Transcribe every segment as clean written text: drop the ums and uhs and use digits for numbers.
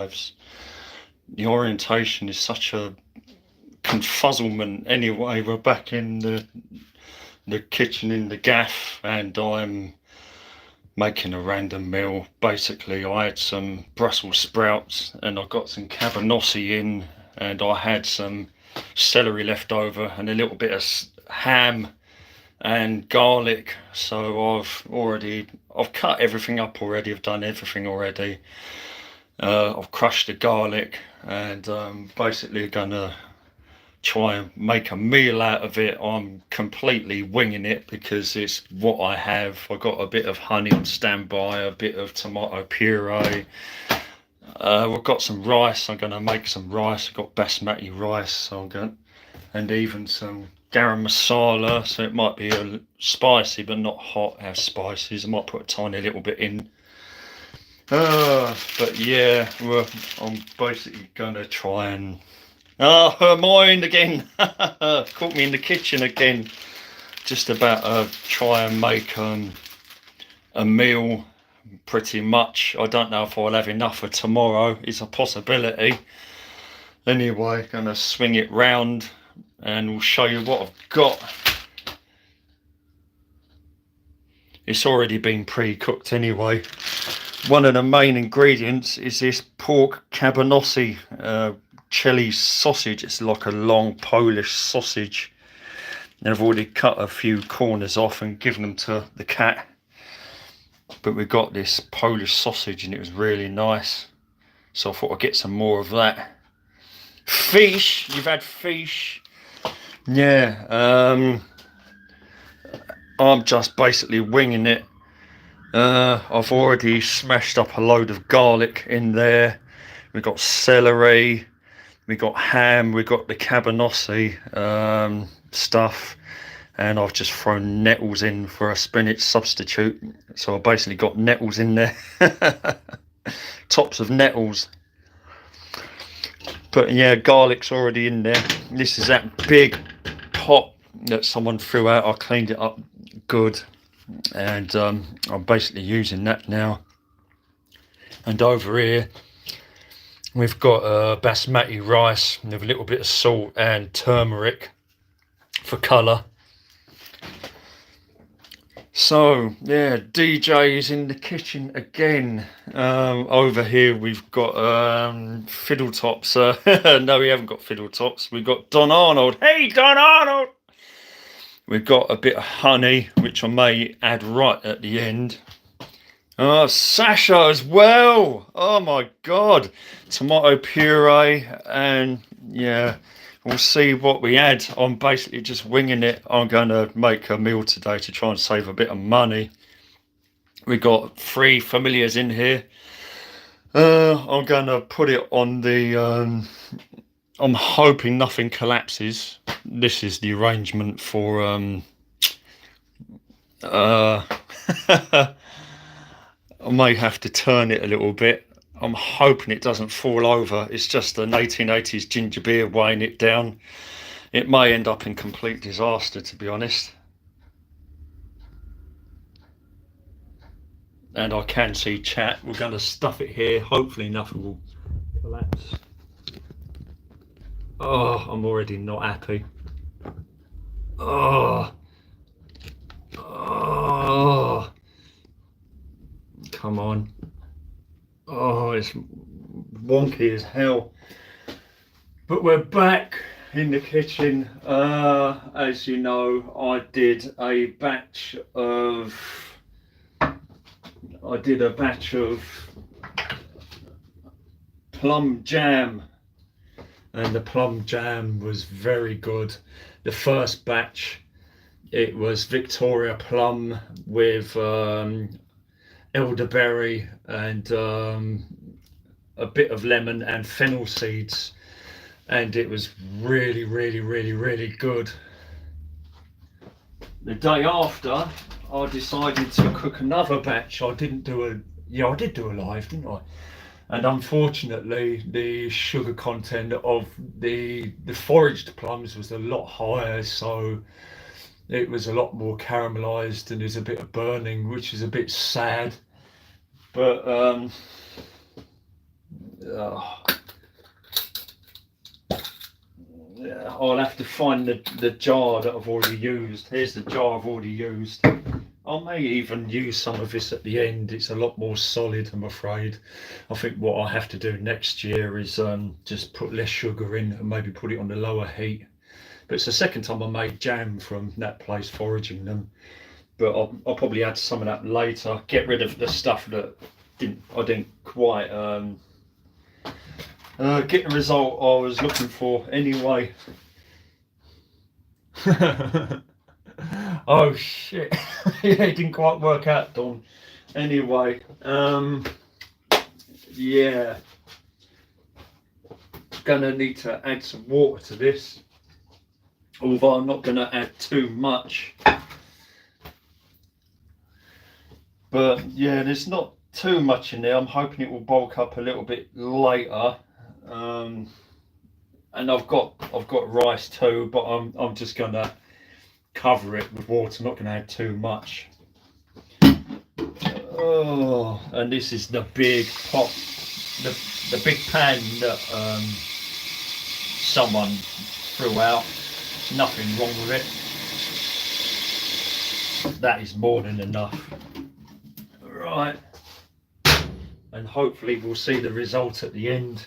lives. The orientation is such a confuzzlement. Anyway, we're back in the kitchen in the gaff, and I'm making a random meal. Basically, I had some Brussels sprouts and I got some Kabanossi in, and I had some celery left over and a little bit of ham and garlic. So I've cut everything up already. I've done everything already. I've crushed the garlic, and basically gonna try and make a meal out of it. I'm completely winging it because it's what I have. I got a bit of honey on standby, a bit of tomato puree. We've got some rice. I'm going to make some rice. I've got basmati rice. So I'm going, and even some garam masala. So it might be a spicy, but not hot as spices. I might put a tiny little bit in. But yeah, I'm basically going to try and her mind again. Caught me in the kitchen again. Just about to try and make a meal, pretty much. I don't know if I'll have enough for tomorrow. It's a possibility. Anyway, gonna swing it round and we'll show you what I've got. It's already been pre-cooked anyway. One of the main ingredients is this pork Kabanossi chili sausage. It's like a long Polish sausage, and I've already cut a few corners off and given them to the cat. But we got this Polish sausage and it was really nice, so I thought I'd get some more of that. Fish, you've had fish? Yeah. I'm just basically winging it. I've already smashed up a load of garlic in there. We got celery, we got ham, we got the Kabanossi stuff, and I've just thrown nettles in for a spinach substitute. So I basically got nettles in there, tops of nettles. But yeah, garlic's already in there. This is that big pot that someone threw out. I cleaned it up good, and I'm basically using that now. And over here we've got basmati rice with a little bit of salt and turmeric for colour. So yeah, DJ is in the kitchen again. Over here we've got fiddle tops. No, we haven't got fiddle tops. We've got Don Arnold. Hey, Don Arnold! We've got a bit of honey, which I may add right at the end. Oh, Sasha as well. Oh my God. Tomato puree, and yeah, we'll see what we add. I'm basically just winging it. I'm going to make a meal today to try and save a bit of money. We got 3 familiars in here. I'm going to put it on the... I'm hoping nothing collapses. This is the arrangement for... I may have to turn it a little bit. I'm hoping it doesn't fall over. It's just an 1880s ginger beer weighing it down. It may end up in complete disaster, to be honest. And I can see chat. We're going to stuff it here. Hopefully nothing will collapse. Oh, I'm already not happy. Oh. Oh. Come on. Oh, it's wonky as hell. But we're back in the kitchen. As you know, I did a batch of plum jam, and the plum jam was very good. The first batch, it was Victoria plum with elderberry and a bit of lemon and fennel seeds, and it was really, really, really, really good. The day after, I decided to cook another batch. I did do a live, didn't I? And unfortunately, the sugar content of the foraged plums was a lot higher, so it was a lot more caramelized and there's a bit of burning, which is a bit sad. But I'll have to find the jar that I've already used. Here's the jar I've already used. I may even use some of this at the end. It's a lot more solid, I'm afraid. I think what I have to do next year is just put less sugar in and maybe put it on the lower heat. But it's the second time I made jam from that place, foraging them. But I'll probably add some of that later. Get rid of the stuff that I didn't quite get the result I was looking for anyway. Oh shit. Yeah, it didn't quite work out, Don. Anyway, yeah. Gonna need to add some water to this. Although I'm not gonna add too much. But yeah, there's not too much in there. I'm hoping it will bulk up a little bit later. And I've got rice too, but I'm just gonna cover it with water. I'm not gonna add too much. Oh, and this is the big pot, the big pan that someone threw out. Nothing wrong with it. That is more than enough. Right, and hopefully we'll see the result at the end.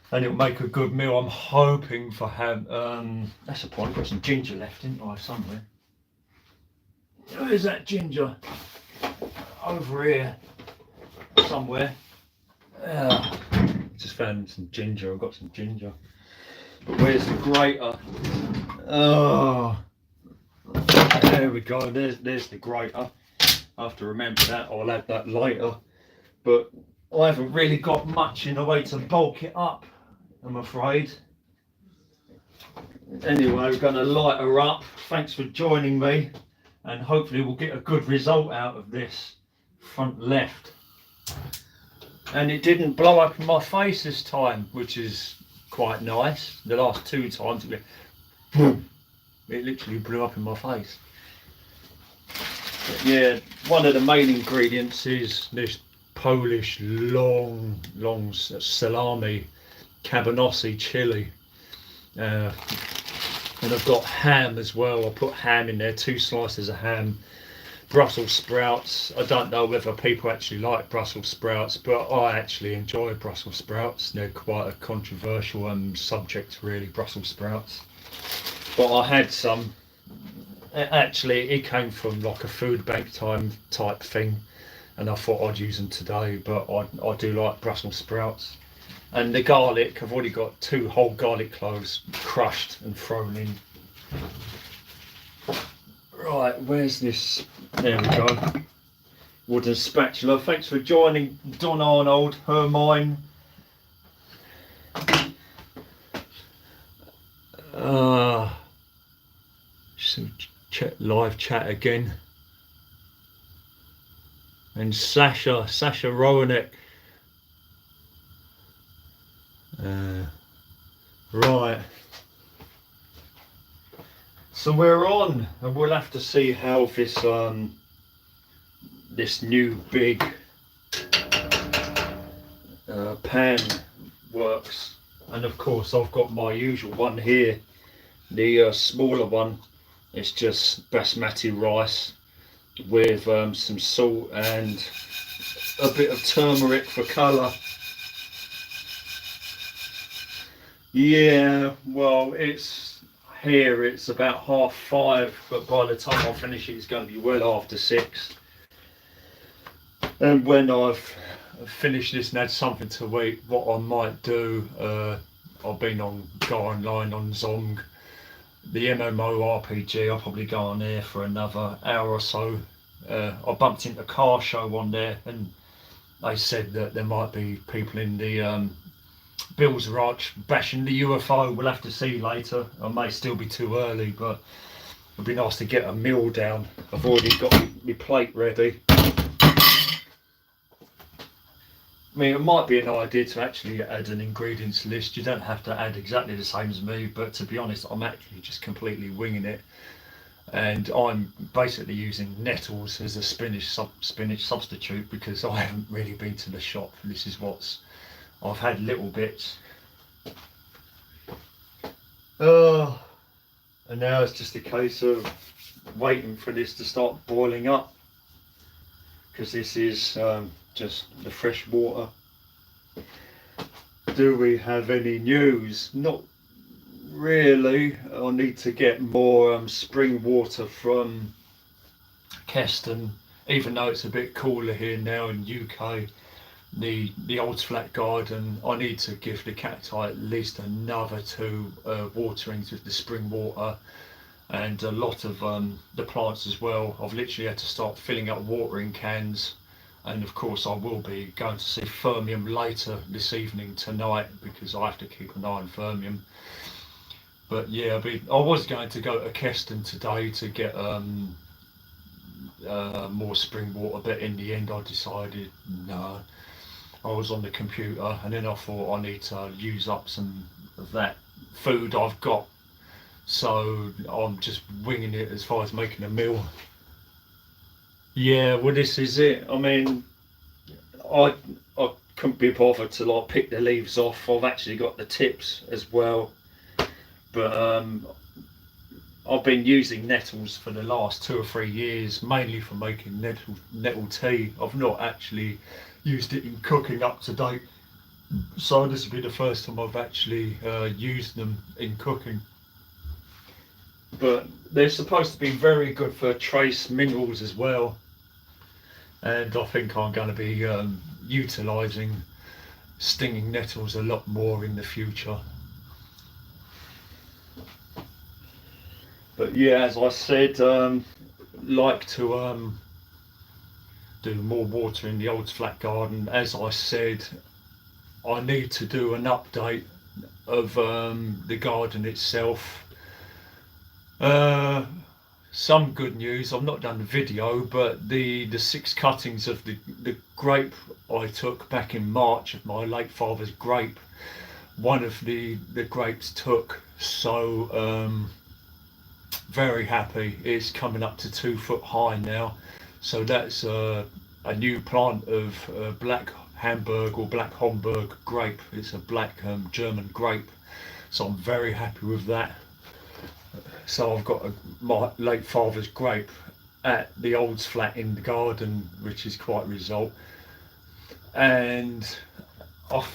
And it'll make a good meal. I'm hoping for ham. That's the point. I've got some ginger left, didn't I, somewhere? Where's that ginger? Over here, somewhere. Just found some ginger. I've got some ginger. But where's the grater? Oh, there we go. There's the grater. I have to remember that. I'll add that later. But I haven't really got much in the way to bulk it up, I'm afraid. Anyway, we're going to light her up. Thanks for joining me, and hopefully we'll get a good result out of this front left. And it didn't blow up in my face this time, which is quite nice. The last two times it literally blew up in my face. But yeah, one of the main ingredients is this Polish long salami, Kabanossi chili, and I've got ham as well. I put ham in there, 2 slices of ham, Brussels sprouts. I don't know whether people actually like Brussels sprouts, but I actually enjoy Brussels sprouts. They're quite a controversial subject, really, Brussels sprouts. But I had some. Actually, it came from like a food bank type thing, and I thought I'd use them today. But I do like Brussels sprouts. And the garlic, I've already got 2 whole garlic cloves crushed and thrown in. Right, where's this? There we go. Wooden spatula. Thanks for joining, Don Arnold, Hermine. Some live chat again. And Sasha Rowanek. Right. So we're on, and we'll have to see how this new big pan works. And of course I've got my usual one here, the smaller one. It's just basmati rice with some salt and a bit of turmeric for colour. Yeah, well, it's about 5:30, but by the time I finish it's going to be well after 6. And when I've finished this and had something to eat, what I might do, I've been go online on Zong, the MMO RPG. I'll probably go on there for another hour or so. I bumped into a car show on there, and they said that there might be people in the Bill's Ranch bashing the UFO. We'll have to see later. I may still be too early, but it'd be nice to get a meal down. I've already got my plate ready. I mean, it might be an idea to actually add an ingredients list. You don't have to add exactly the same as me, but to be honest, I'm actually just completely winging it. And I'm basically using nettles as a spinach substitute because I haven't really been to the shop. This is what's I've had little bits. And now it's just a case of waiting for this to start boiling up, because this is just the fresh water. Do we have any news? Not really. I need to get more spring water from Keston, even though it's a bit cooler here now in UK. The Old Flat Garden, I need to give the cacti at least another 2 waterings with the spring water, and a lot of the plants as well. I've literally had to start filling up watering cans, and of course I will be going to see Fermium later this evening tonight, because I have to keep an eye on Fermium. But yeah, I was going to go to Keston today to get more spring water, but in the end I decided no. I was on the computer, and then I thought I need to use up some of that food I've got, so I'm just winging it as far as making a meal. Yeah, well, this is it. I mean, I couldn't be bothered to like pick the leaves off. I've actually got the tips as well, but I've been using nettles for the last 2 or 3 years, mainly for making nettle tea. I've not actually used it in cooking up to date, so this will be the first time I've actually used them in cooking. But they're supposed to be very good for trace minerals as well, and I think I'm going to be utilising stinging nettles a lot more in the future. But yeah, as I said, like to do more water in the Old Flat Garden. As I said, I need to do an update of the garden itself. Some good news, I've not done the video, but the 6 cuttings of the grape I took back in March of my late father's grape, one of the grapes took, so very happy. It's coming up to 2 foot high now, so that's a new plant of black Hamburg or black Homburg grape. It's a black German grape, so I'm very happy with that. So I've got my late father's grape at the Olds flat in the garden, which is quite a result. And I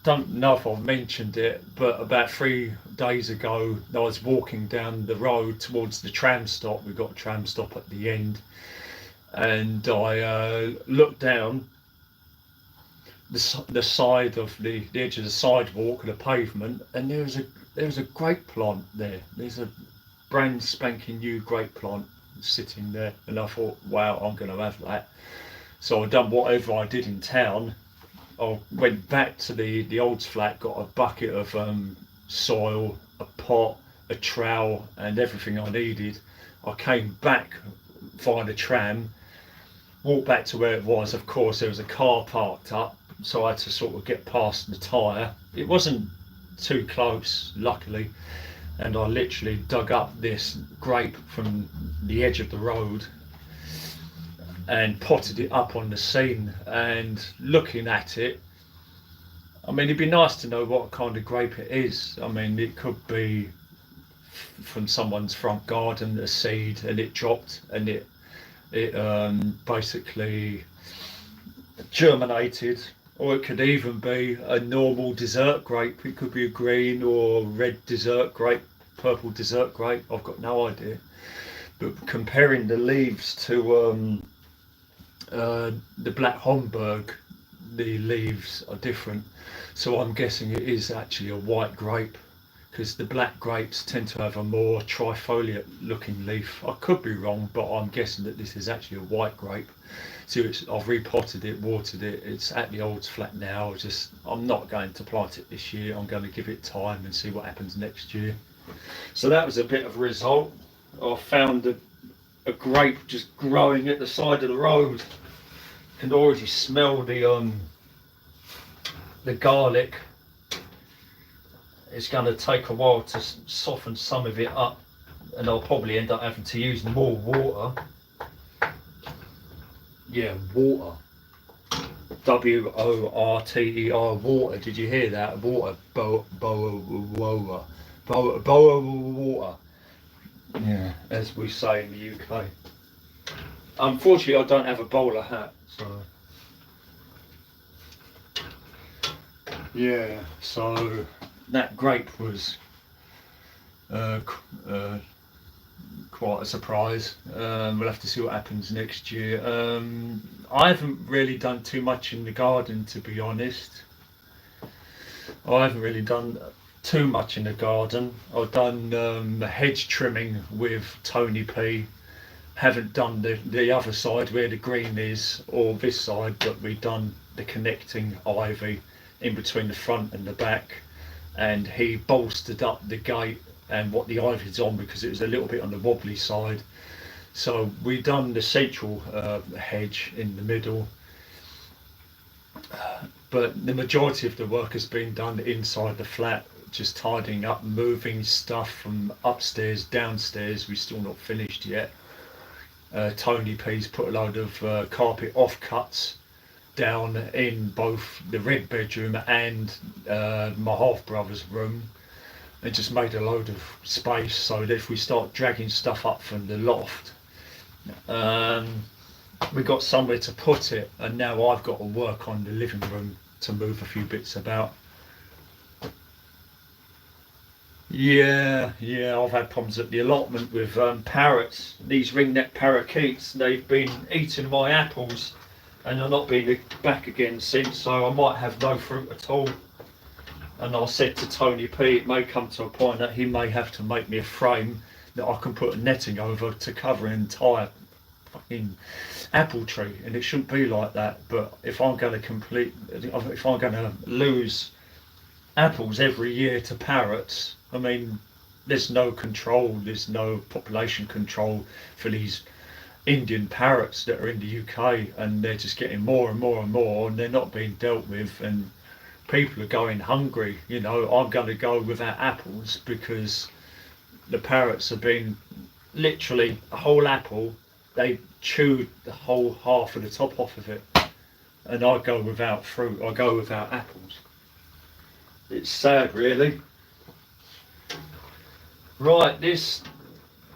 don't know if I've mentioned it, but about 3 days ago I was walking down the road towards the tram stop. We've got a tram stop at the end, and I looked down the side of the edge of the sidewalk, the pavement, and there was a grape plant there. There's a brand spanking new grape plant sitting there, and I thought, wow, I'm going to have that. So I done whatever I did in town. I went back to the Olds flat, got a bucket of soil, a pot, a trowel, and everything I needed. I came back via the tram, walked back to where it was. Of course, there was a car parked up, so I had to sort of get past the tyre. It wasn't too close, luckily, and I literally dug up this grape from the edge of the road and potted it up on the scene. And looking at it, I mean, it'd be nice to know what kind of grape it is. I mean, it could be from someone's front garden, a seed, and it dropped, and it basically germinated, or it could even be a normal dessert grape. It could be a green or red dessert grape, purple dessert grape. I've got no idea. But comparing the leaves to the black Homburg, the leaves are different. So I'm guessing it is actually a white grape, because the black grapes tend to have a more trifoliate looking leaf. I could be wrong, but I'm guessing that this is actually a white grape. So I've repotted it, watered it. It's at the Olds flat now. I'm not going to plant it this year. I'm going to give it time and see what happens next year. So that was a bit of a result. I found a grape just growing at the side of the road. Can already smell the garlic. It's going to take a while to soften some of it up, and I'll probably end up having to use more water. Yeah, water. Water. Water. Did you hear that? Water. Boa water. Yeah, as we say in the UK. Unfortunately, I don't have a bowler hat, so yeah. So that grape was uh, quite a surprise. We'll have to see what happens next year. I haven't really done too much in the garden, to be honest. I haven't really done too much in the garden. I've done the hedge trimming with Tony P. Haven't done the other side where the green is, or this side, but we've done the connecting ivy in between the front and the back. And he bolstered up the gate and what the ivy's on because it was a little bit on the wobbly side. So we done the central hedge in the middle, but the majority of the work has been done inside the flat, just tidying up, moving stuff from upstairs, downstairs. We're still not finished yet. Tony P's put a load of carpet offcuts down in both the red bedroom and my half brother's room. It just made a load of space so that if we start dragging stuff up from the loft, we got somewhere to put it. And now I've got to work on the living room to move a few bits about. Yeah, I've had problems at the allotment with parrots. These ringneck parakeets, they've been eating my apples and they're not been back again since, so I might have no fruit at all. And I said to Tony P, it may come to a point that he may have to make me a frame that I can put a netting over to cover an entire fucking apple tree, and it shouldn't be like that. But if I'm going to lose apples every year to parrots, I mean, there's no control, there's no population control for these Indian parrots that are in the UK, and they're just getting more and more and more, and they're not being dealt with, and people are going hungry. You know, I'm going to go without apples because the parrots have been literally a whole apple, they chewed the whole half of the top off of it, and I go without fruit, I go without apples. It's sad, really. Right, this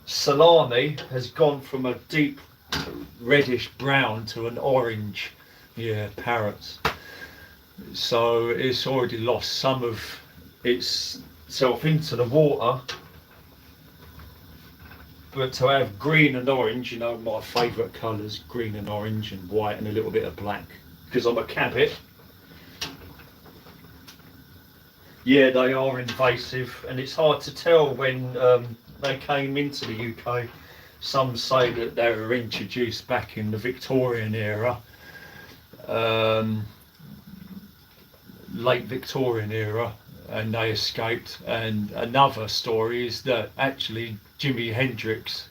salami has gone from a deep reddish brown to an orange. Yeah, parrots. So it's already lost some of itself into the water. But to have green and orange, you know, my favourite colours, green and orange and white and a little bit of black, because I'm a cabbit. Yeah, they are invasive, and it's hard to tell when they came into the UK. Some say that they were introduced back in the Victorian era, late Victorian era, and they escaped. And another story is that actually Jimi Hendrix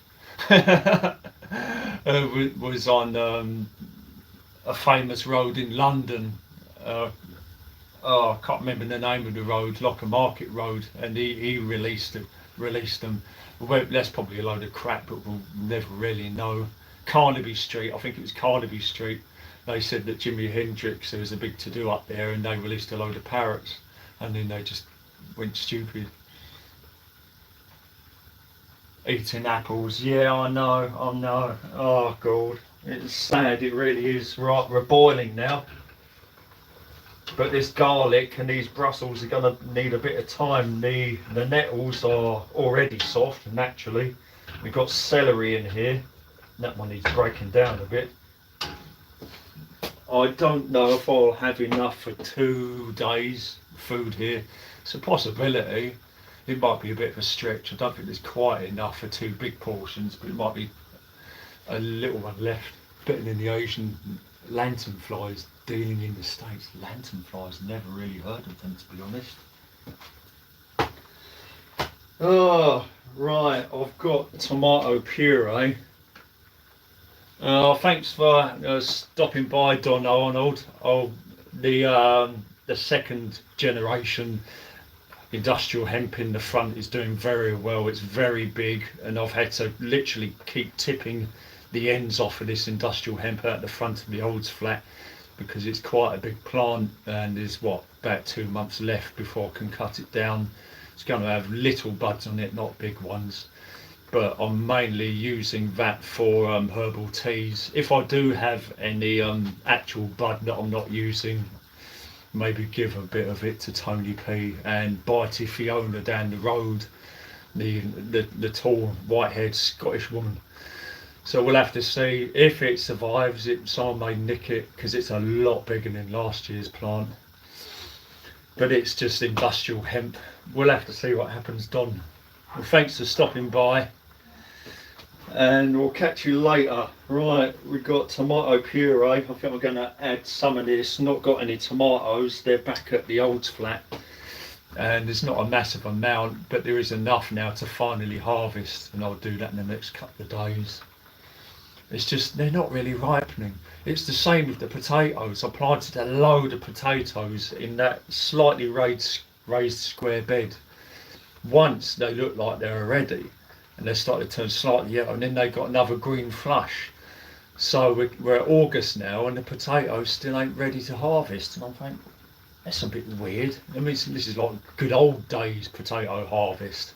was on a famous road in London. I can't remember the name of the road, Locker Market Road, and he released them. Well, that's probably a load of crap, but we'll never really know. Carnaby Street, I think it was Carnaby Street. They said that Jimi Hendrix, there was a big to-do up there, and they released a load of parrots, and then they just went stupid. Eating apples, yeah, I know. Oh God, it's sad, it really is. Right, we're boiling now. But this garlic and these Brussels are going to need a bit of time. The nettles are already soft, naturally. We've got celery in here. That one needs breaking down a bit. I don't know if I'll have enough for 2 days food here. It's a possibility. It might be a bit of a stretch. I don't think there's quite enough for 2 big portions, but it might be a little one left. Better than the Asian lanternflies dealing in the States. Lanternflies, never really heard of them, to be honest. Oh, right, I've got tomato puree. Thanks for stopping by, Don Arnold. The second generation industrial hemp in the front is doing very well. It's very big, and I've had to literally keep tipping the ends off of this industrial hemp out the front of the old flat because it's quite a big plant and there's about 2 months left before I can cut it down. It's going to have little buds on it, not big ones, but I'm mainly using that for herbal teas. If I do have any actual bud that I'm not using, maybe give a bit of it to Tony P and Bitey Fiona down the road, the tall white-haired Scottish woman. So we'll have to see if it survives. Someone may nick it because it's a lot bigger than last year's plant. But it's just industrial hemp. We'll have to see what happens, Don. Well, thanks for stopping by. And we'll catch you later. Right, we've got tomato puree. I think I'm going to add some of this. Not got any tomatoes. They're back at the old flat. And there's not a massive amount, but there is enough now to finally harvest. And I'll do that in the next couple of days. It's just, they're not really ripening. It's the same with the potatoes. I planted a load of potatoes in that slightly raised square bed. Once they looked like they were ready, and they started to turn slightly yellow, and then they got another green flush. So we're at August now, and the potatoes still ain't ready to harvest. And I'm thinking, that's a bit weird. I mean, this is like good old days potato harvest.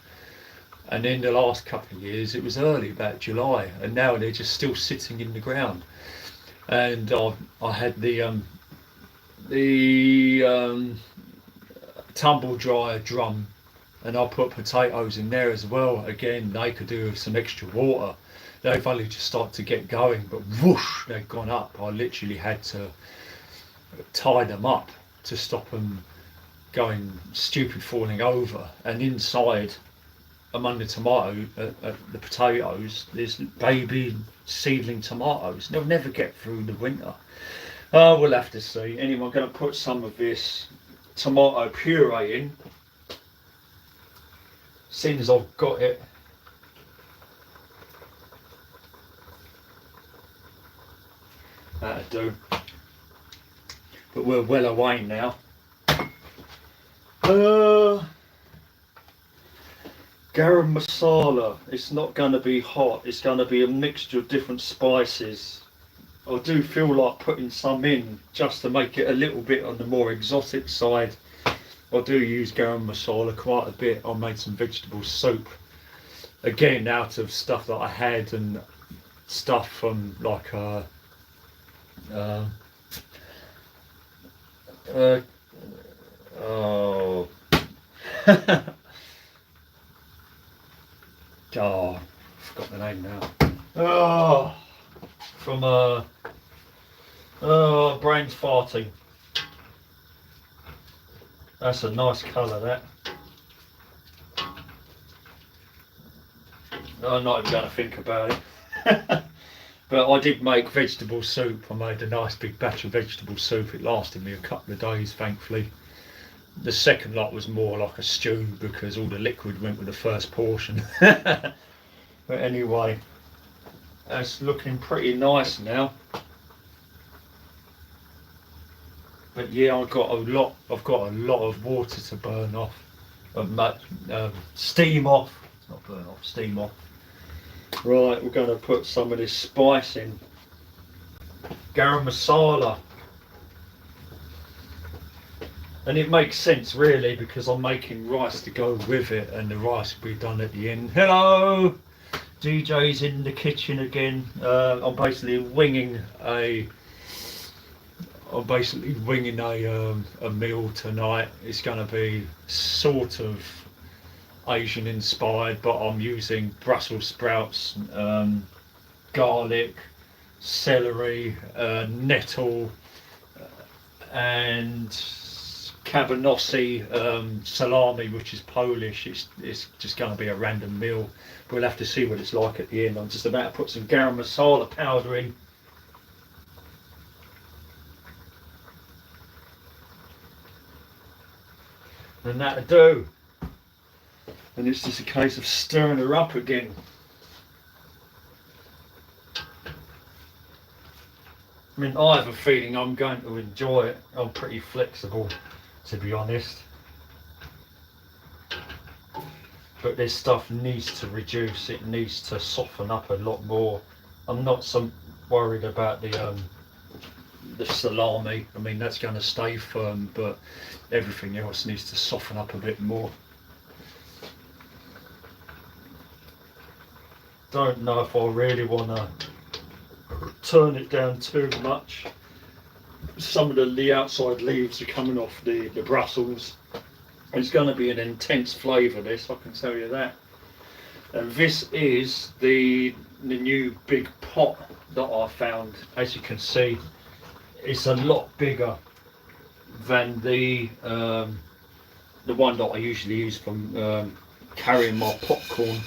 And in the last couple of years, it was early, about July, and now they're just still sitting in the ground. And I had the tumble dryer drum, and I put potatoes in there as well. Again, they could do with some extra water. They've only just started to get going, but whoosh, they've gone up. I literally had to tie them up to stop them going stupid, falling over. And inside, among the the potatoes, there's baby seedling tomatoes. They'll never get through the winter. We'll have to see. Anyway, I'm going to put some of this tomato puree in. As soon as I've got it. That'll do. But we're well away now. Garam masala, it's not going to be hot, it's going to be a mixture of different spices. I do feel like putting some in just to make it a little bit on the more exotic side. I do use garam masala quite a bit. I made some vegetable soup, again out of stuff that I had and stuff from like oh oh, I forgot the name now. Oh, from brain's farting. That's a nice colour, that. I'm not even going to think about it. But I did make vegetable soup. I made a nice big batch of vegetable soup. It lasted me a couple of days, thankfully. The second lot was more like a stew because all the liquid went with the first portion. But anyway, that's looking pretty nice now. But yeah, I've got a lot of water to burn off, steam off. Not burn off, steam off. Right, we're going to put some of this spice in. Garam masala. And it makes sense really because I'm making rice to go with it, and the rice will be done at the end. Hello! DJ's in the kitchen again. I'm basically winging a meal tonight. It's going to be sort of Asian inspired, but I'm using Brussels sprouts, garlic, celery, nettle, and Kabanossi salami, which is Polish. It's just going to be a random meal. We'll have to see what it's like at the end. I'm just about to put some garam masala powder in. And that'll do. And it's just a case of stirring her up again. I mean, I have a feeling I'm going to enjoy it. I'm pretty flexible, to be honest. But this stuff needs to reduce, it needs to soften up a lot more. I'm not so worried about the the salami. I mean, that's going to stay firm, but everything else needs to soften up a bit more. Don't know if I really want to turn it down too much. Some of the outside leaves are coming off the Brussels. It's going to be an intense flavour, this, I can tell you that. And this is the new big pot that I found. As you can see, it's a lot bigger than the one that I usually use for carrying my popcorn.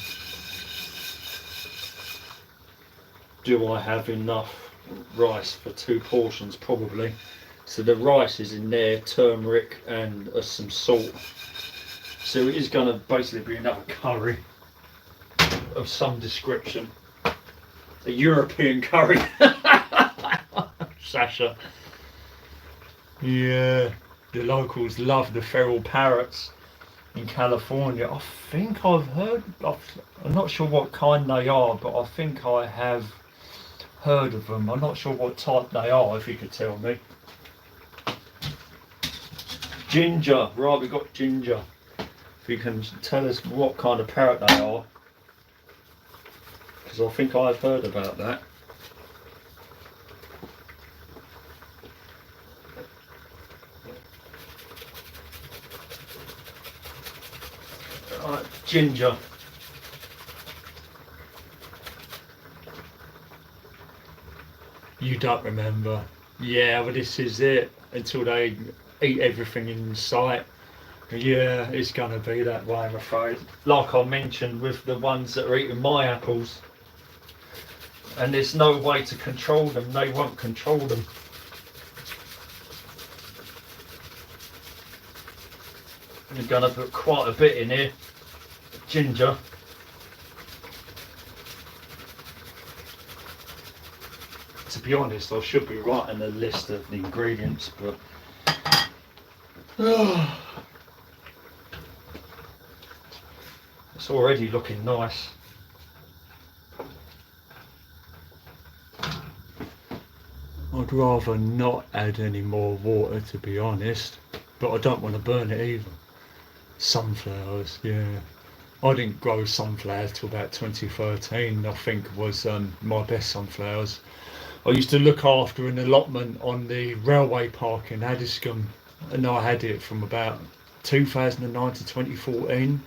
Do I have enough rice for 2 portions? Probably. So the rice is in there, turmeric and some salt. So it is going to basically be another curry of some description. A European curry. Sasha. Yeah, the locals love the feral parrots in California. I think I've heard, I'm not sure what kind they are, but I think I have heard of them. I'm not sure what type they are, if you could tell me. Ginger, right, we got ginger. If you can tell us what kind of parrot they are, because I think I've heard about that. Right, ginger. You don't remember? Yeah, well, this is it. Until they eat everything in sight. Yeah, it's going to be that way, I'm afraid. Like I mentioned with the ones that are eating my apples. And there's no way to control them. They won't control them. I'm going to put quite a bit in here. Ginger. To be honest, I should be writing a list of the ingredients, but it's already looking nice. I'd rather not add any more water, to be honest, but I don't want to burn it either. Sunflowers, yeah. I didn't grow sunflowers till about 2013, I think was my best sunflowers. I used to look after an allotment on the railway park in Addiscombe, and I had it from about 2009 to 2014,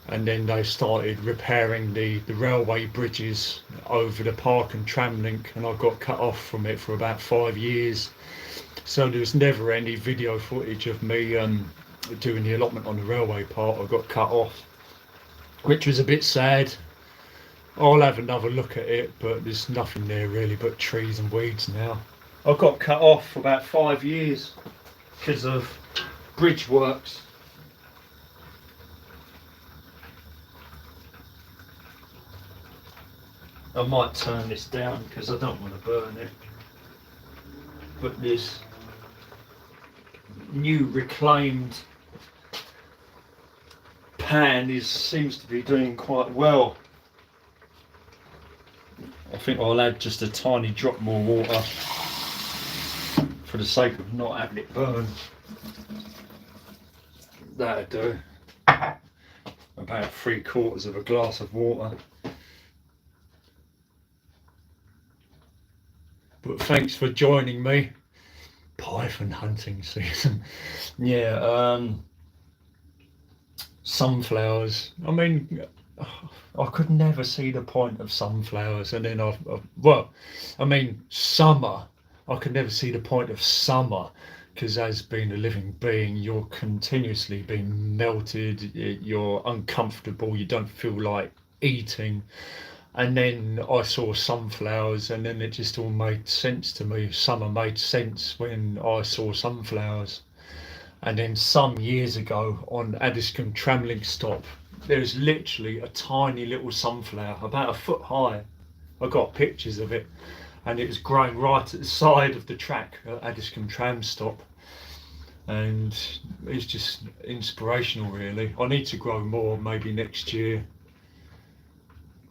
and then they started repairing the railway bridges over the park and tram link, and I got cut off from it for about 5 years. So there was never any video footage of me doing the allotment on the railway park. I got cut off, which was a bit sad. I'll have another look at it, but there's nothing there really but trees and weeds now. I got cut off for about 5 years because of bridge works. I might turn this down because I don't want to burn it. But this new reclaimed pan seems to be doing quite well. I think I'll add just a tiny drop more water for the sake of not having it burn. That'll do. About 3/4 of a glass of water. But thanks for joining me. Python hunting season. Yeah, sunflowers. I mean, I could never see the point of sunflowers, and then well, I mean, summer. I could never see the point of summer, because as being a living being, you're continuously being melted. You're uncomfortable. You don't feel like eating. And then I saw sunflowers, and then it just all made sense to me. Summer made sense when I saw sunflowers. And then some years ago on Addiscombe tramlink stop, there was literally a tiny little sunflower, about 1 foot high. I got pictures of it, and it was growing right at the side of the track at Addiscombe tram stop. And it's just inspirational, really. I need to grow more, maybe next year.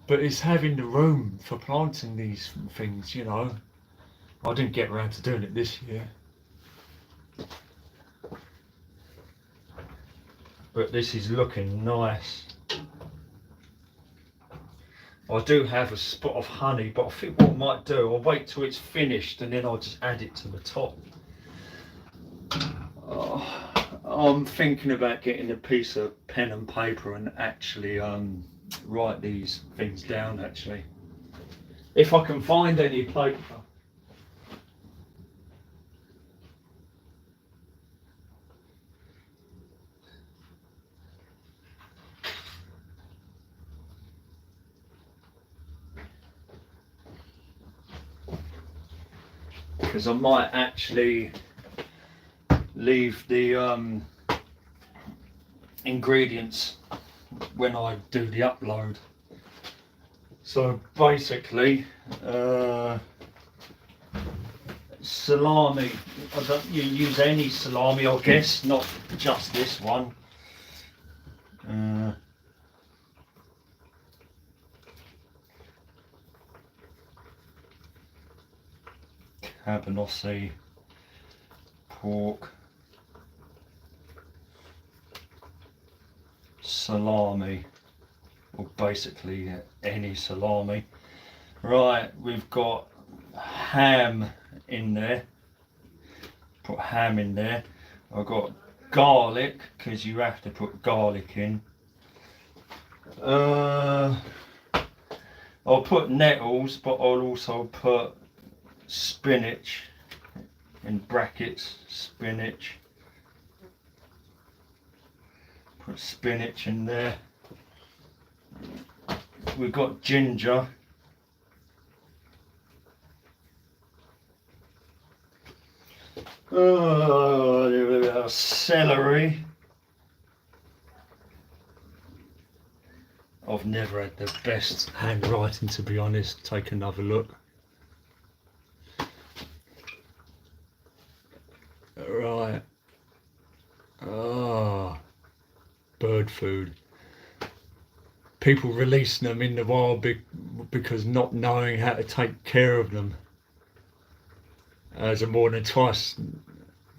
But it's having the room for planting these things, you know. I didn't get around to doing it this year. But this is looking nice. I do have a spot of honey, but I think what I might do, I'll wait till it's finished and then I'll just add it to the top. Oh, I'm thinking about getting a piece of pen and paper and actually write these things down actually. If I can find any paper. Because I might actually leave the ingredients when I do the upload. So basically, salami, you use any salami I guess, not just this one. Kabanossi, pork, salami, or basically any salami. Right, we've got ham in there. Put ham in there. I've got garlic, because you have to put garlic in. I'll put nettles, but I'll also put spinach, in brackets, spinach. Put spinach in there. We've got ginger. Celery. I've never had the best handwriting, to be honest. Take another look. Right. Ah, bird food. People releasing them in the wild because not knowing how to take care of them. As a more than twice.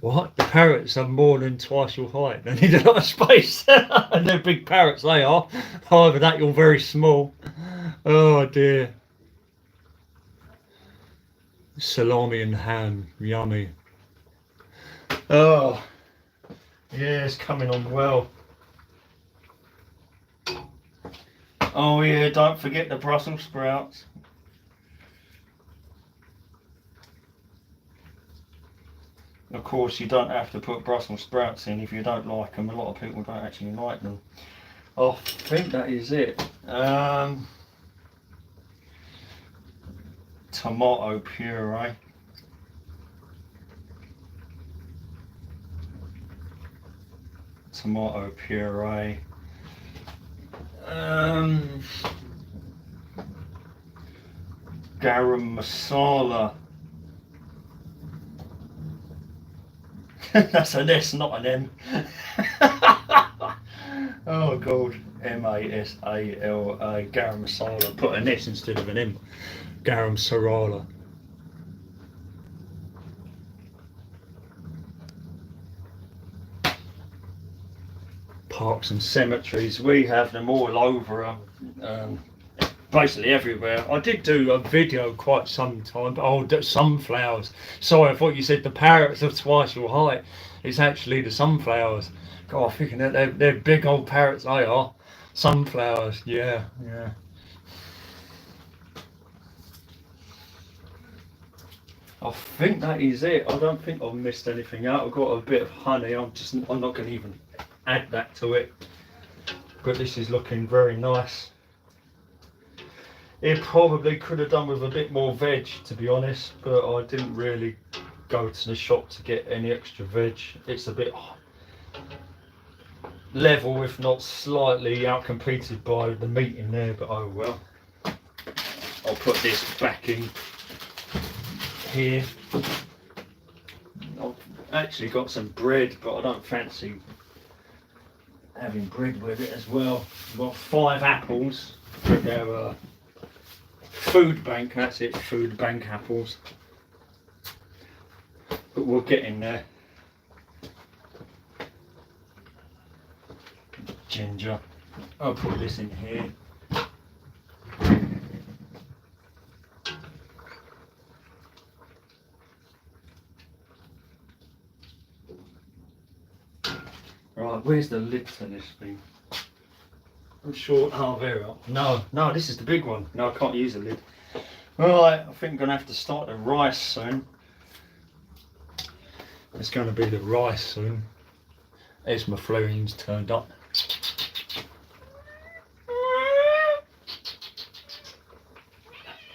What? The parrots are more than twice your height. They need a lot of space. And they're big parrots, they are. However, that you're very small. Oh dear. Salami and ham. Yummy. Oh. Yeah, it's coming on well. Oh yeah, don't forget the Brussels sprouts. Of course, you don't have to put Brussels sprouts in if you don't like them. A lot of people don't actually like them. I think that is it. Tomato puree. Tomato puree. Garam masala. That's an S, not an M. Oh god, M-A-S-A-L-A, garam masala. Put an S instead of an M. Garam masala. Parks and cemeteries, we have them all over, basically everywhere. I did do a video quite some time, but sunflowers. Sorry, I thought you said the parrots are twice your height. It's actually the sunflowers. God, I'm thinking that they're big old parrots, they are. Sunflowers, yeah. I think that is it. I don't think I've missed anything out. I've got a bit of honey. I'm not going to even add that to it. But this is looking very nice. It probably could have done with a bit more veg, to be honest, but I didn't really go to the shop to get any extra veg. It's a bit level, if not slightly outcompeted by the meat in there, but oh well. I'll put this back in here. I've actually got some bread, but I don't fancy having bread with it as well. I've got 5 apples. They're food bank, that's it, food bank apples. but we'll get in there. Ginger. I'll put this in here. Right, where's the lid to this thing? I'm sure. Oh, there we are. No, this is the big one. No, I can't use a lid. Right, I think I'm going to have to start the rice soon. It's going to be the rice soon. There's my florins turned up.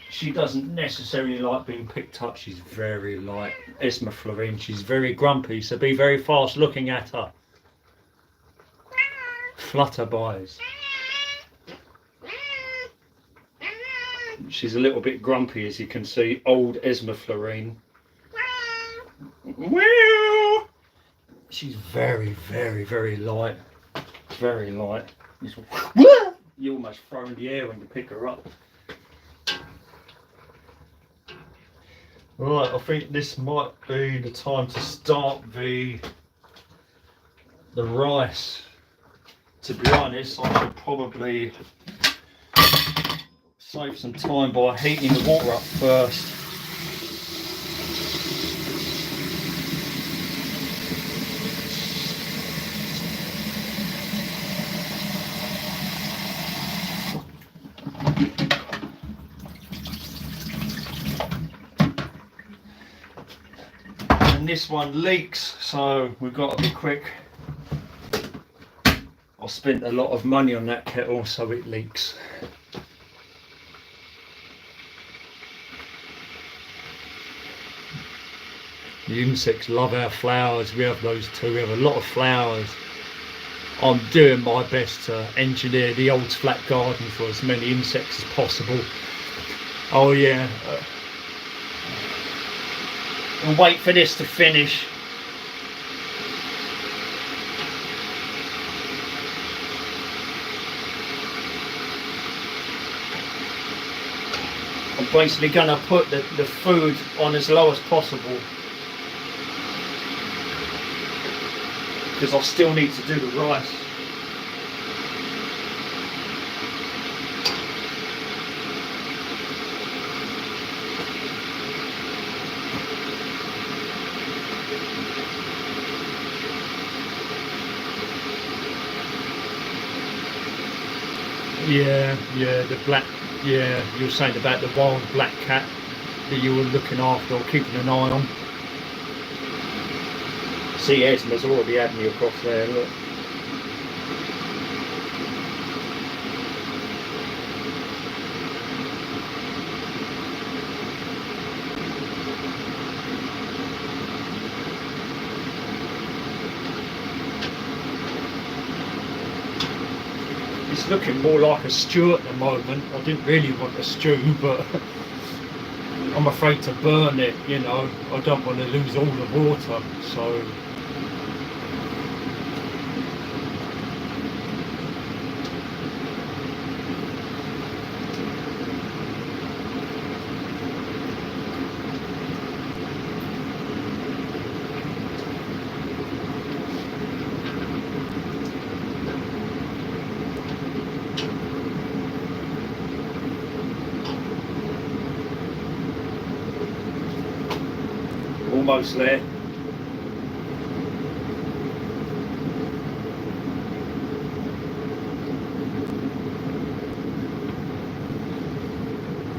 She doesn't necessarily like being picked up. She's very light. Esma Florine, she's very grumpy, so be very fast looking at her. Flutterbys. She's a little bit grumpy, as you can see. Old Esma Florine. She's very, very, very light. Very light. You almost throw in the air when you pick her up. Right, I think this might be the time to start the rice. To be honest, I should probably save some time by heating the water up first. And this one leaks, so we've got to be quick. I spent a lot of money on that kettle, so it leaks. The insects love our flowers. We have those too. We have a lot of flowers. I'm doing my best to engineer the old flat garden for as many insects as possible. Oh yeah. I'll wait for this to finish. I'm basically going to put the food on as low as possible, because I still need to do the rice. Yeah, the black. Yeah, you were saying about the wild black cat that you were looking after or keeping an eye on. See, Esma's already had me across there, look. It's looking more like a stew at the moment. I didn't really want a stew, but I'm afraid to burn it, you know. I don't want to lose all the water, so. Almost there.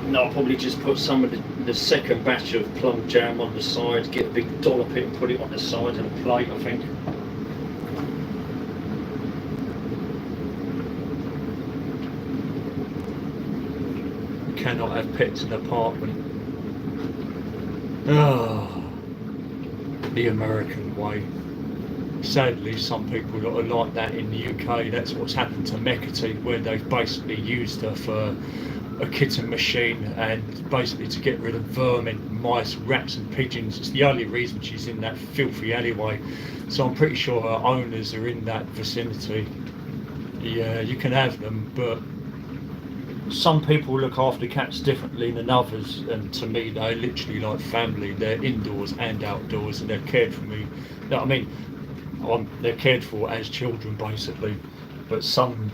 No, I'll probably just put some of the second batch of plum jam on the side, get a big dollop of it and put it on the side of the plate, I think. Cannot have pets in an apartment. Ah, the American way. Sadly, some people that are like that in the UK, that's what's happened to Mecca, where they've basically used her for a kitten machine and basically to get rid of vermin, mice, rats and pigeons. It's the only reason she's in that filthy alleyway. So I'm pretty sure her owners are in that vicinity. Yeah, you can have them, but some people look after cats differently than others, and to me they're literally like family. They're indoors and outdoors, and they're cared for me. No, I mean, they're cared for as children basically, but some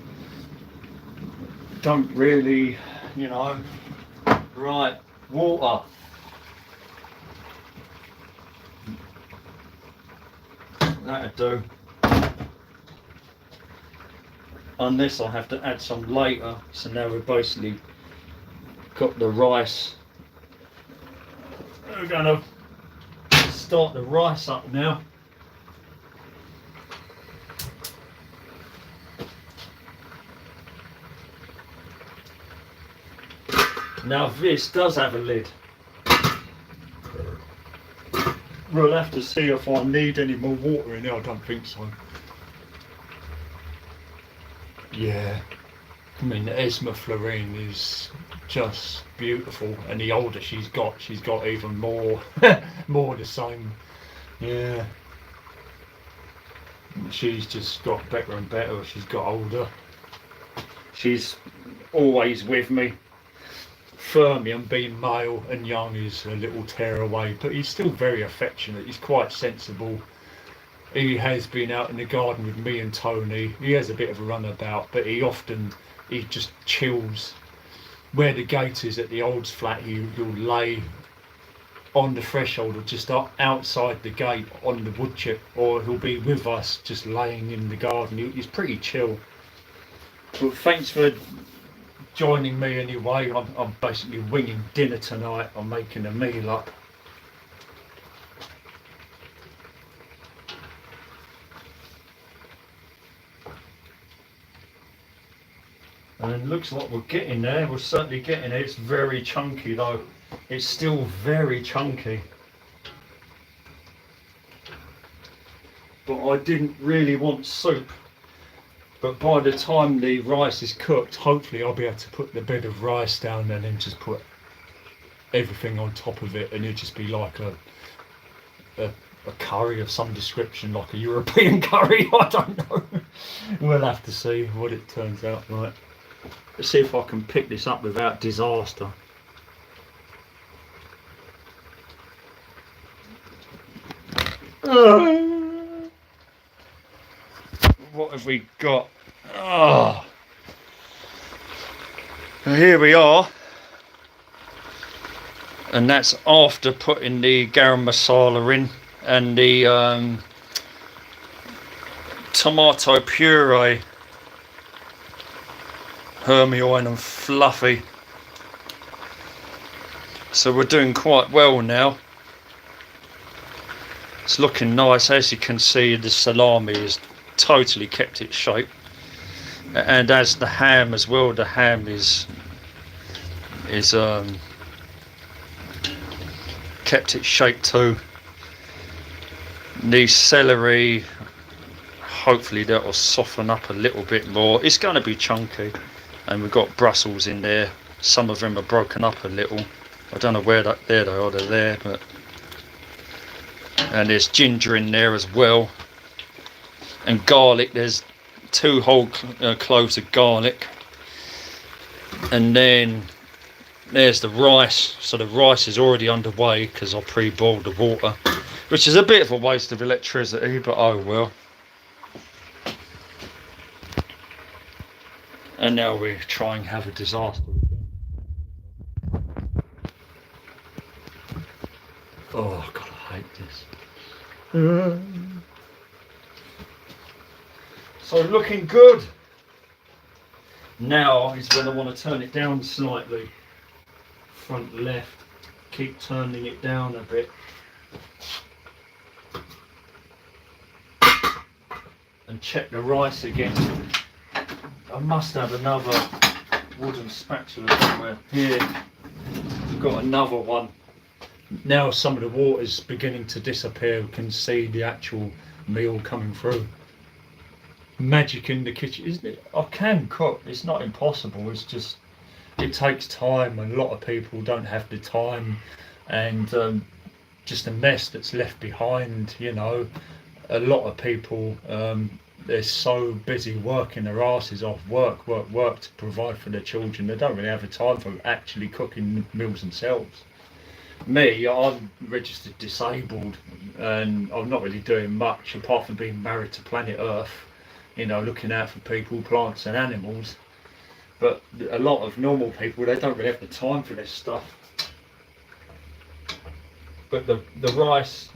don't really, you know. Right, water. That'd do. Unless I have to add some later. So now we've basically got the rice. We're going to start the rice up now. Now this does have a lid. We'll have to see if I need any more water in there. I don't think so. Yeah, I mean the Esma Florine is just beautiful, and the older she's got even more, more the same. Yeah, she's just got better and better as she's got older. She's always with me. Fermion, being male and young, is a little tearaway, but he's still very affectionate. He's quite sensible. He has been out in the garden with me and Tony. He has a bit of a runabout, but he just chills. Where the gate is at the Olds flat, he'll lay on the threshold or just outside the gate on the wood chip, or he'll be with us just laying in the garden. He's pretty chill. But thanks for joining me anyway. I'm basically winging dinner tonight. I'm making a meal up. And it looks like we're getting there. We're certainly getting there. It's very chunky though. It's still very chunky. But I didn't really want soup. But by the time the rice is cooked, hopefully I'll be able to put the bed of rice down and then just put everything on top of it, and it'll just be like a curry of some description, like a European curry. I don't know. We'll have to see what it turns out like. Let's see if I can pick this up without disaster. What have we got? Oh, here we are, and that's after putting the garam masala in and the tomato puree, Hermione and Fluffy. So we're doing quite well now. It's looking nice. As you can see, the salami has totally kept its shape, and as the ham as well. The ham is kept its shape too. The celery, hopefully that will soften up a little bit more. It's going to be chunky, and we've got Brussels in there. Some of them are broken up a little. I don't know where they're there, but. And there's ginger in there as well, and garlic. There's 2 whole cloves of garlic, and then there's the rice. So the rice is already underway because I pre-boiled the water, which is a bit of a waste of electricity, but oh well. And now we try and have a disaster again. Oh God, I hate this. So looking good. Now is when I want to turn it down slightly. Front left. Keep turning it down a bit. And check the rice again. I must have another wooden spatula somewhere. Here. I've got another one. Now some of the water's beginning to disappear. We can see the actual meal coming through. Magic in the kitchen, isn't it? I can cook. It's not impossible. It's just it takes time, and a lot of people don't have the time, and just the mess that's left behind. You know, a lot of people they're so busy working their asses off, work to provide for their children. They don't really have the time for actually cooking meals themselves. Me, I'm registered disabled, and I'm not really doing much apart from being married to planet Earth, you know, looking out for people, plants and animals. But a lot of normal people, they don't really have the time for this stuff. But the rice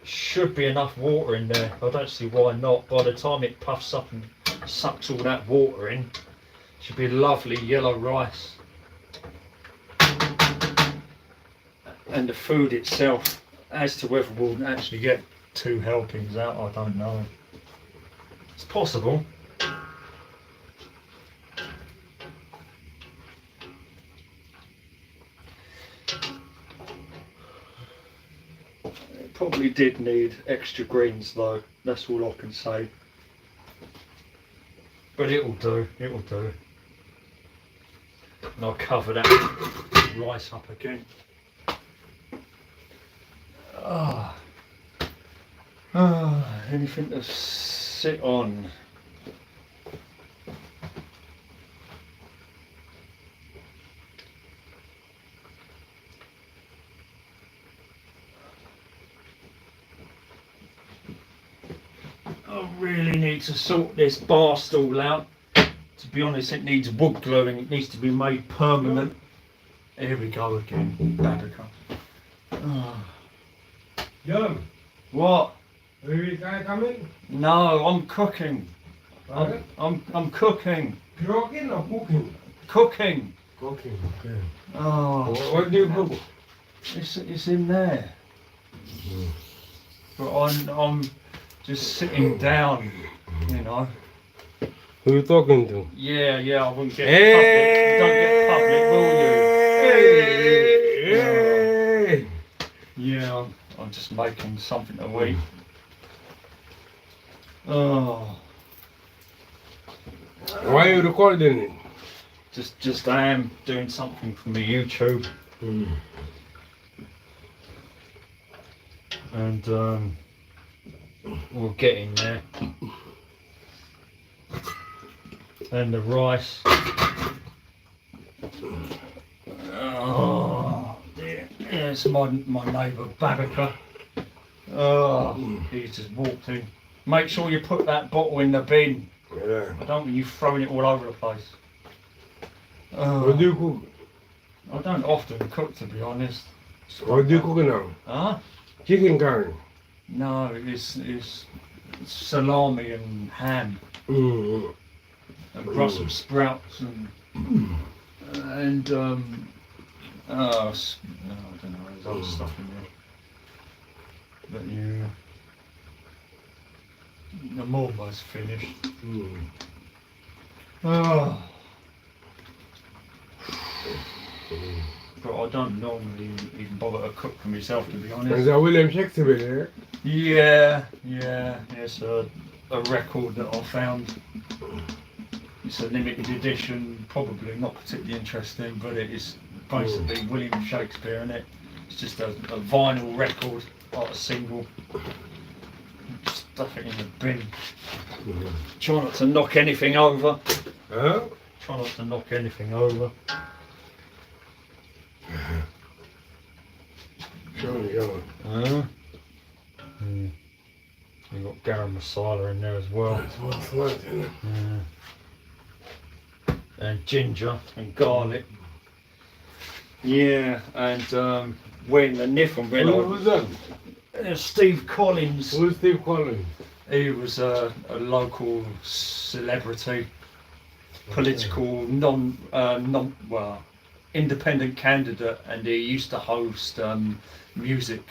should be enough water in there. I don't see why not. By the time it puffs up and sucks all that water in, it should be lovely yellow rice. And the food itself, as to whether we'll actually get 2 helpings out, I don't know. It's possible. It probably did need extra greens though, that's all I can say. But it'll do, it'll do. And I'll cover that rice up again. Anything to sit on? I really need to sort this bar stool out. To be honest, it needs wood gluing. It needs to be made permanent. Here we go again, Babica. Yo, What? are you guys coming? No, I'm cooking. Pardon? I'm cooking. Cooking or cooking? Cooking. Cooking, okay. Oh, What do you cook? it's in there. But I'm just sitting down, you know. Who you talking to? Yeah, I wouldn't get public. Don't get public, will you? Hey! Yeah, I'm just making something to eat. Oh, Why are you recording it? just I am doing something for my YouTube, and we'll get in there. And the rice. Oh, there's my neighbour Babica. Oh, he's just walked in. Make sure you put that bottle in the bin. Yeah. I don't want you throwing it all over the place. What do you cook? I don't often cook, to be honest. What do you cook now? Huh? Chicken curry. No, it's salami and ham Mm. and Brussels sprouts and I don't know, there's other stuff in there. But yeah, I'm almost finished. Mm. Oh. But I don't normally even bother to cook for myself, to be Is honest. that William Shakespeare? Yeah, it's a record that I found. It's a limited edition, probably not particularly interesting, but it is basically William Shakespeare in it. It's just a vinyl record, not a single. Stuff it in the bin. Try not to knock anything over. Huh? Try not to knock anything over. Sure. You've got garam masala in there as well. That's what's what, isn't it? And ginger and garlic. Yeah, and when the Niffin when Who's that? Steve Collins. Who's Steve Collins? He was a local celebrity, political independent candidate, and he used to host music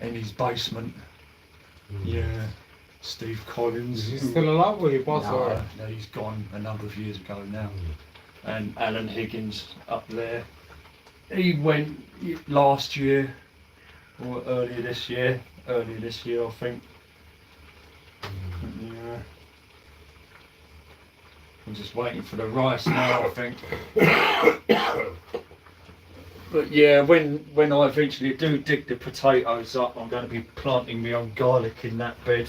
in his basement. Yeah, Steve Collins. Is he still alive or he passed away? No, he's gone a number of years ago now. And Alan Higgins up there. He went last year or earlier this year I think. Yeah. I'm just waiting for the rice now, I think. But yeah, when I eventually do dig the potatoes up, I'm going to be planting my own garlic in that bed.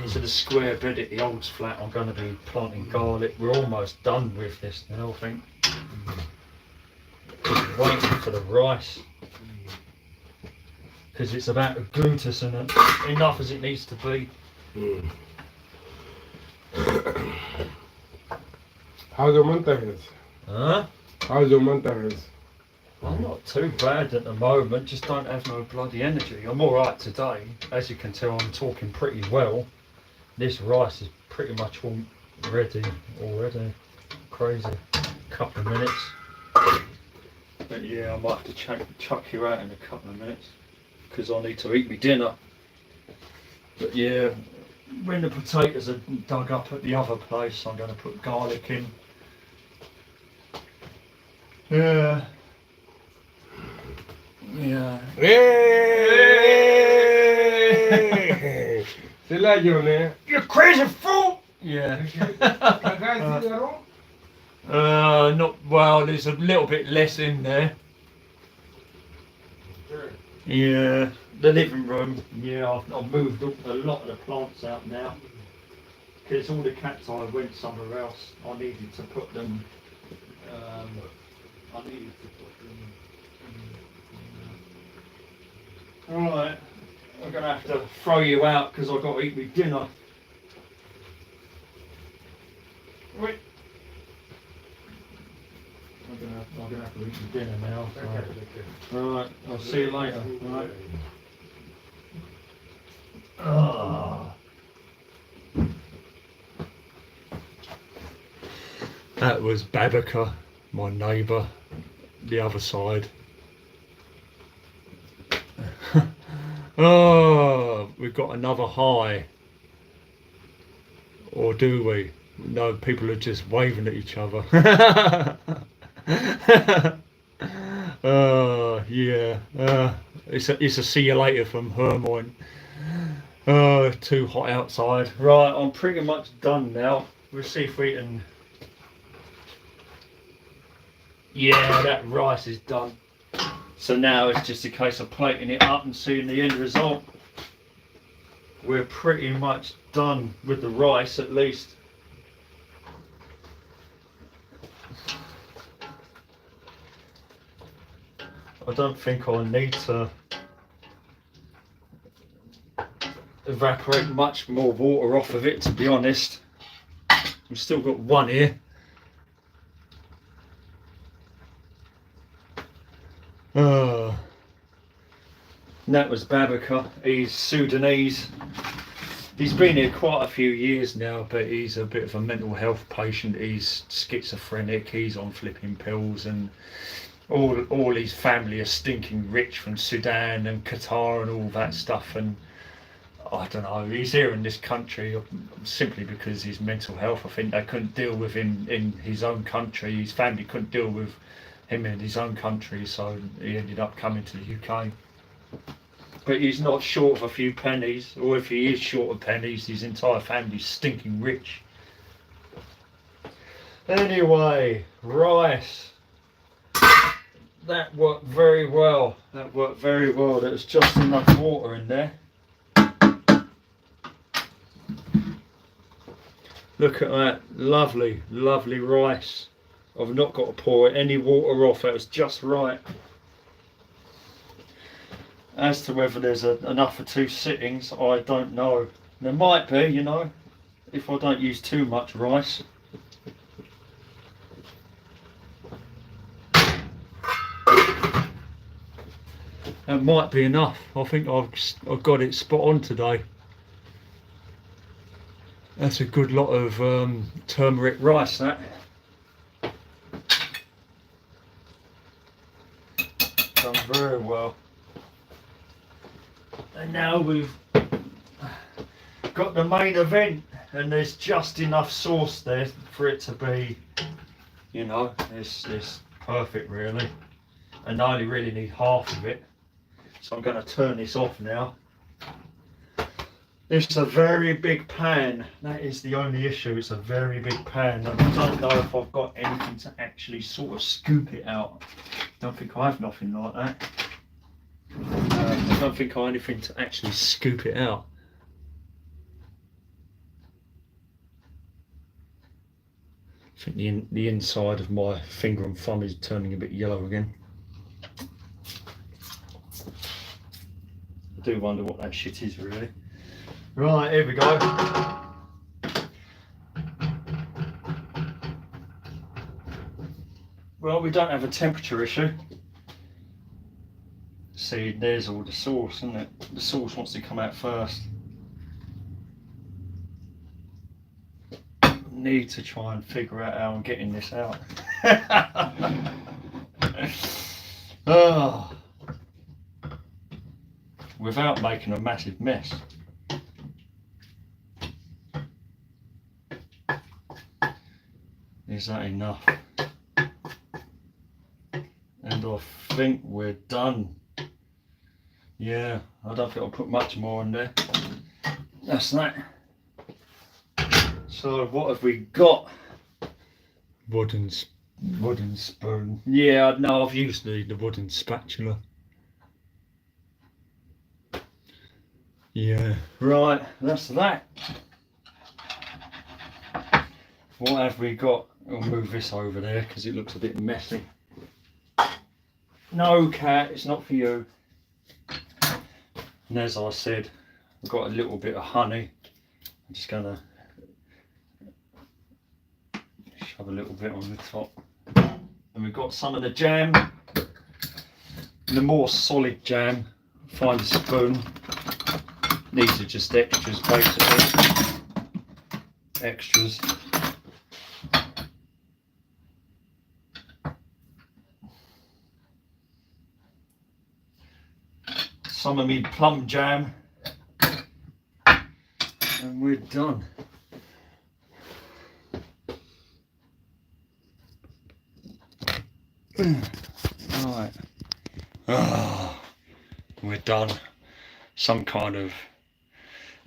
So the square bed at the old's flat, I'm going to be planting garlic. We're almost done with this now, I think. Just waiting for the rice. Because it's about the gluteus and enough as it needs to be. How's your mental health? Huh? How's your mental health? I'm not too bad at the moment, just don't have no bloody energy. I'm alright today. As you can tell, I'm talking pretty well. This rice is pretty much all ready already. Crazy. Couple of minutes. But yeah, I might have to chuck you out in a couple of minutes because I need to eat my dinner. But yeah, when the potatoes are dug up at the other place, I'm going to put garlic in. Yeah. Yeah. Hey! C'est la journée. You crazy fool! Yeah. Not well. There's a little bit less in there. Yeah. The living room. Yeah, I've moved a lot of the plants out now because all the cacti went somewhere else. I needed to put them. Alright, I'm going to have to throw you out because I've got to eat my dinner. Wait. I'm going to have to eat my dinner now. Alright, I'll see you later. Right. That was Babica, my neighbour, the other side. Oh, we've got another high. Or do we? No, people are just waving at each other. Yeah. It's a see you later from Hermione. Too hot outside. Right, I'm pretty much done now. We'll see if we can... Yeah, that rice is done. So now it's just a case of plating it up and seeing the end result. We're pretty much done with the rice at least. I don't think I need to evaporate much more water off of it, to be honest. We've still got one here. That was Babica. He's Sudanese. He's been here quite a few years now, but he's a bit of a mental health patient. He's schizophrenic. He's on flipping pills, and all his family are stinking rich from Sudan and Qatar and all that stuff. And I don't know. He's here in this country simply because his mental health. I think they couldn't deal with him in his own country. His family couldn't deal with him in his own country, so he ended up coming to the UK. But he's not short of a few pennies, or if he is short of pennies, his entire family's stinking rich. Anyway, rice. That worked very well. That worked very well. There was just enough water in there. Look at that. Lovely, lovely rice. I've not got to pour any water off. That was just right. As to whether there's enough for 2 sittings, I don't know. There might be, you know, if I don't use too much rice. That might be enough. I think I've got it spot on today. That's a good lot of turmeric rice, that. Done very well. And now we've got the main event, and there's just enough sauce there for it to be, you know, it's perfect really. And I only really need half of it, so I'm going to turn this off now. It's a very big pan. That is the only issue. It's a very big pan. I don't know if I've got anything to actually sort of scoop it out. Don't think I have nothing like that. I don't think I have anything to actually scoop it out. I think the inside of my finger and thumb is turning a bit yellow again. I do wonder what that shit is really. Right, here we go. Well, we don't have a temperature issue. See, there's all the sauce, isn't it? The sauce wants to come out first. Need to try and figure out how I'm getting this out. Oh. Without making a massive mess. Is that enough? And I think we're done. Yeah, I don't think I'll put much more in there. That's that. So what have we got? Wooden spoon. Yeah, no, I've used the wooden spatula. Yeah, right, that's that. What have we got? I'll move this over there because it looks a bit messy. No, cat, it's not for you. And as I said, I've got a little bit of honey. I'm just gonna shove a little bit on the top. And we've got some of the jam. The more solid jam, find a spoon. These are just extras basically. Extras. Some of me plum jam. And we're done. Right. Oh, we're done. Some kind of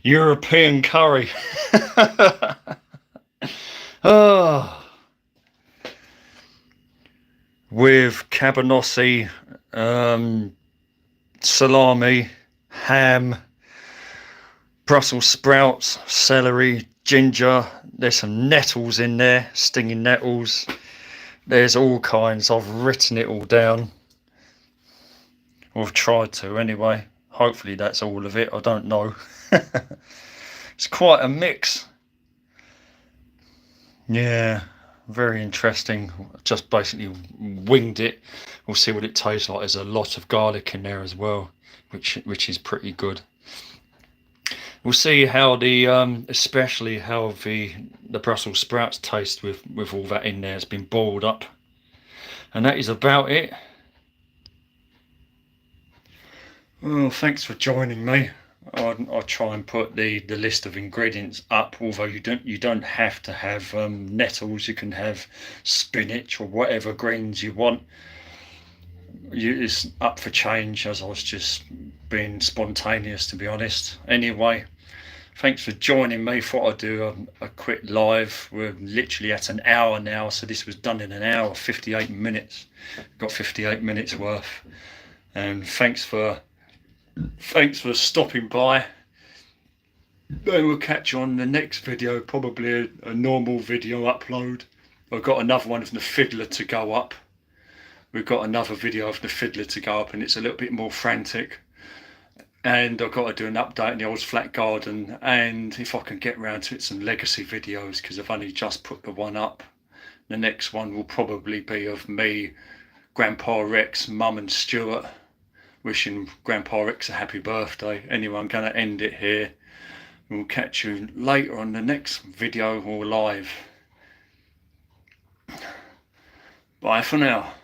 European curry. Oh. With Kabanossi, salami, ham, Brussels sprouts, celery, ginger. There's some nettles in there, stinging nettles. There's all kinds. I've written it all down. Or I've tried to anyway. Hopefully that's all of it. I don't know. It's quite a mix. Yeah, very interesting. Just basically winged it. We'll see what it tastes like. There's a lot of garlic in there as well, which is pretty good. We'll see how the especially how the Brussels sprouts taste with all that in there. It's been boiled up, and that is about it. Well, thanks for joining me. I'll try and put the list of ingredients up. Although you don't have to have nettles. You can have spinach or whatever greens you want. It's up for change, as I was just being spontaneous, to be honest. Anyway, thanks for joining me. Thought I'd do a quick live. We're literally at an hour now, so this was done in an hour, 58 minutes. Got 58 minutes worth. And thanks for stopping by. Then we'll catch you on the next video, probably a normal video upload. I've got another one of the fiddler to go up. We've got another video of the fiddler to go up, and it's a little bit more frantic. And I've got to do an update in the old flat garden, and if I can get around to it, some legacy videos, because I've only just put the one up. The next one will probably be of me, Grandpa Rex, Mum and Stuart, wishing Grandpa Rex a happy birthday. Anyway, I'm going to end it here. We'll catch you later on the next video or live. Bye for now.